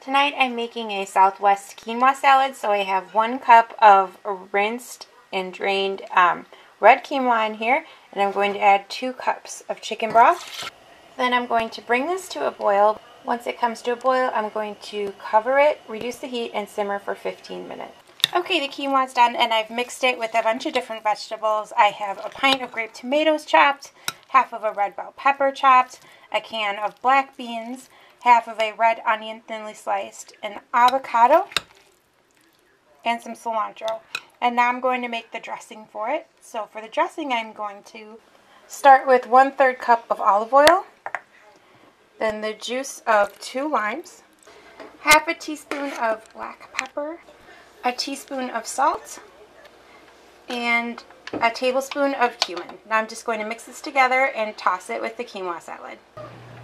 Tonight I'm making a Southwest quinoa salad, so I have 1 cup of rinsed and drained red quinoa in here, and I'm going to add 2 cups of chicken broth. Then I'm going to bring this to a boil. Once it comes to a boil, I'm going to cover it, reduce the heat, and simmer for 15 minutes. Okay, the quinoa's done, and I've mixed it with a bunch of different vegetables. I have a pint of grape tomatoes chopped, half of a red bell pepper chopped, a can of black beans, half of a red onion thinly sliced, an avocado, and some cilantro. And now I'm going to make the dressing for it. So for the dressing, I'm going to start with 1/3 cup of olive oil, then the juice of 2 limes, half a teaspoon of black pepper, a teaspoon of salt, and a tablespoon of cumin. Now I'm just going to mix this together and toss it with the quinoa salad.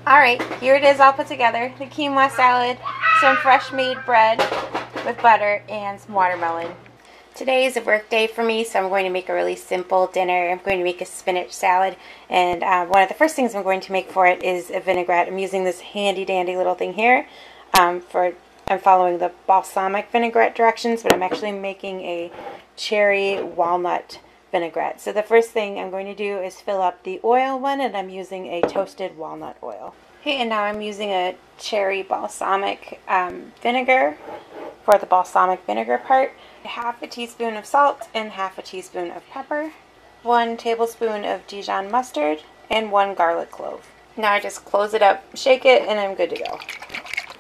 Alright, here it is all put together. The quinoa salad, some fresh made bread with butter, and some watermelon. Today is a work day for me, so I'm going to make a really simple dinner. I'm going to make a spinach salad, and one of the first things I'm going to make for it is a vinaigrette. I'm using this handy dandy little thing here. I'm following the balsamic vinaigrette directions, but I'm actually making a cherry walnut vinaigrette. So the first thing I'm going to do is fill up the oil one, and I'm using a toasted walnut oil. Okay, and now I'm using a cherry balsamic vinegar for the balsamic vinegar part. Half a teaspoon of salt and half a teaspoon of pepper, 1 tablespoon of Dijon mustard, and 1 garlic clove. Now I just close it up, shake it, and I'm good to go.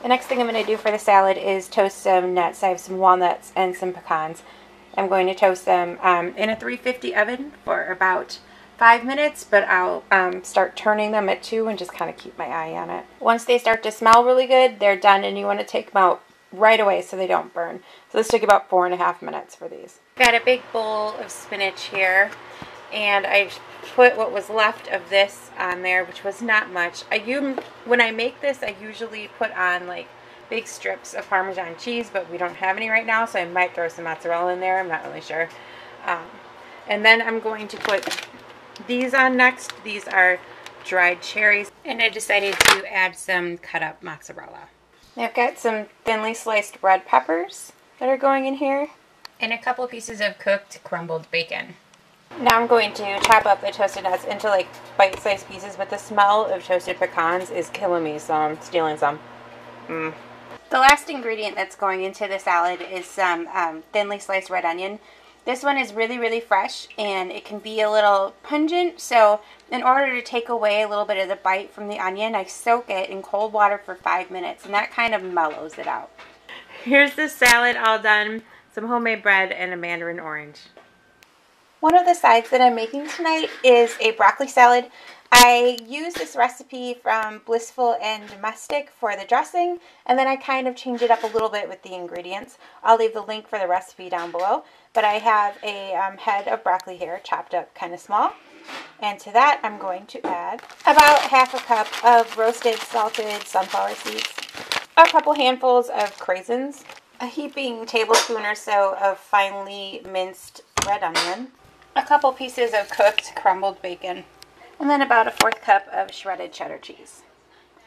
The next thing I'm going to do for the salad is toast some nuts. I have some walnuts and some pecans. I'm going to toast them in a 350 oven for about 5 minutes, but I'll start turning them at 2 and just kind of keep my eye on it. Once they start to smell really good, they're done, and you want to take them out right away so they don't burn. So this took about 4.5 minutes for these. I've got a big bowl of spinach here, and I've put what was left of this on there, which was not much. When I make this, I usually put on like big strips of Parmesan cheese, but we don't have any right now, so I might throw some mozzarella in there. I'm not really sure. And then I'm going to put these on next. These are dried cherries, and I decided to add some cut up mozzarella. I've got some thinly sliced red peppers that are going in here, and a couple pieces of cooked crumbled bacon. Now I'm going to chop up the toasted nuts into like bite-sized pieces, but the smell of toasted pecans is killing me, so I'm stealing some. The last ingredient that's going into the salad is some thinly sliced red onion. This one is really, really fresh, and it can be a little pungent, so in order to take away a little bit of the bite from the onion, I soak it in cold water for 5 minutes, and that kind of mellows it out. Here's the salad all done, some homemade bread, and a mandarin orange. One of the sides that I'm making tonight is a broccoli salad. I use this recipe from Blissful and Domestic for the dressing, and then I kind of change it up a little bit with the ingredients. I'll leave the link for the recipe down below, but I have a head of broccoli here, chopped up kind of small, and to that I'm going to add about half a cup of roasted salted sunflower seeds, a couple handfuls of craisins, a heaping tablespoon or so of finely minced red onion, a couple pieces of cooked crumbled bacon, and then about a 1/4 cup of shredded cheddar cheese.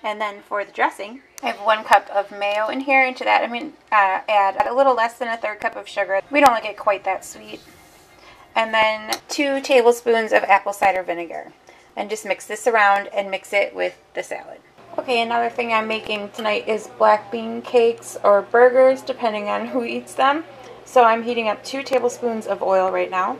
And then for the dressing, I have 1 cup of mayo in here. Into that I'm going to add a little less than a 1/3 cup of sugar. We don't like it quite that sweet. And then 2 tablespoons of apple cider vinegar. And just mix this around and mix it with the salad. Okay, another thing I'm making tonight is black bean cakes or burgers, depending on who eats them. So I'm heating up 2 tablespoons of oil right now.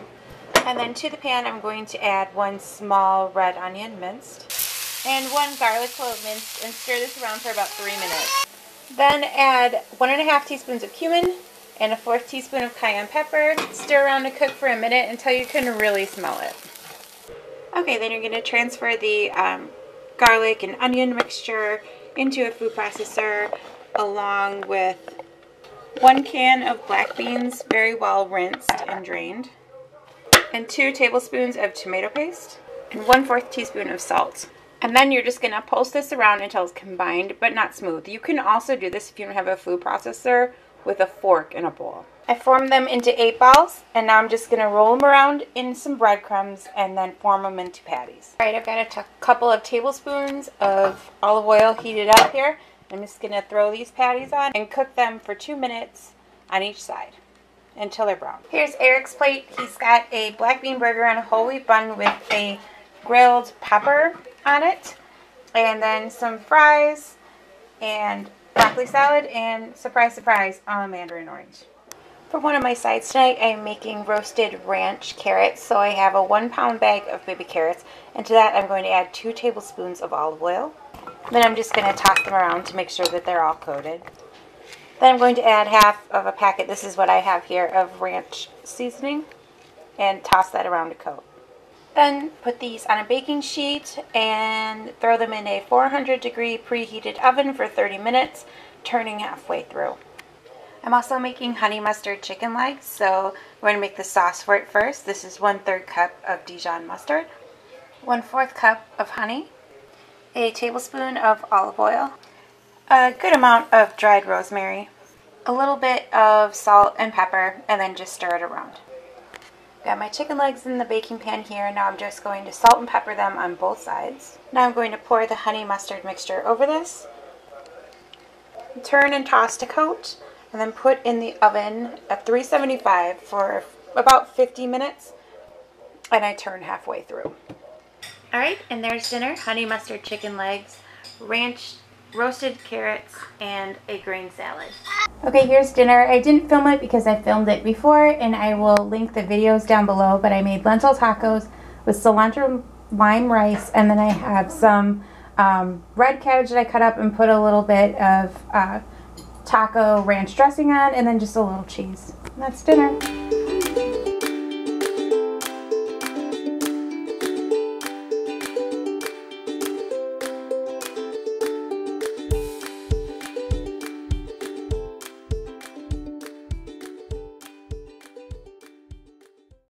And then to the pan, I'm going to add 1 small red onion minced and 1 garlic clove minced, and stir this around for about 3 minutes. Then add 1½ teaspoons of cumin and a 1/4 teaspoon of cayenne pepper. Stir around and cook for a minute until you can really smell it. Okay, then you're going to transfer the garlic and onion mixture into a food processor along with 1 can of black beans, very well rinsed and drained, and 2 tablespoons of tomato paste, and 1/4 teaspoon of salt. And then you're just going to pulse this around until it's combined, but not smooth. You can also do this if you don't have a food processor with a fork in a bowl. I formed them into 8 balls, and now I'm just going to roll them around in some breadcrumbs and then form them into patties. Alright, I've got a couple of tablespoons of olive oil heated up here, I'm just going to throw these patties on and cook them for 2 minutes on each side until they're brown. Here's Eric's plate. He's got a black bean burger on a whole wheat bun with a grilled pepper on it, and then some fries and broccoli salad, and surprise, surprise, a mandarin orange. For one of my sides tonight, I'm making roasted ranch carrots. So I have a 1-pound bag of baby carrots, and to that I'm going to add 2 tablespoons of olive oil. Then I'm just going to toss them around to make sure that they're all coated. Then I'm going to add half of a packet, this is what I have here, of ranch seasoning, and toss that around to coat. Then put these on a baking sheet and throw them in a 400-degree preheated oven for 30 minutes, turning halfway through. I'm also making honey mustard chicken legs, so we're going to make the sauce for it first. This is 1/3 cup of Dijon mustard, 1/4 cup of honey, a tablespoon of olive oil, a good amount of dried rosemary, a little bit of salt and pepper, and then just stir it around. Got my chicken legs in the baking pan here. Now I'm just going to salt and pepper them on both sides. Now I'm going to pour the honey mustard mixture over this, turn and toss to coat, and then put in the oven at 375 for about 50 minutes, and I turn halfway through. Alright, and there's dinner. Honey mustard chicken legs, ranch, roasted carrots, and a grain salad. Okay, here's dinner. I didn't film it because I filmed it before, and I will link the videos down below, but I made lentil tacos with cilantro lime rice, and then I have some red cabbage that I cut up and put a little bit of taco ranch dressing on, and then just a little cheese. And that's dinner.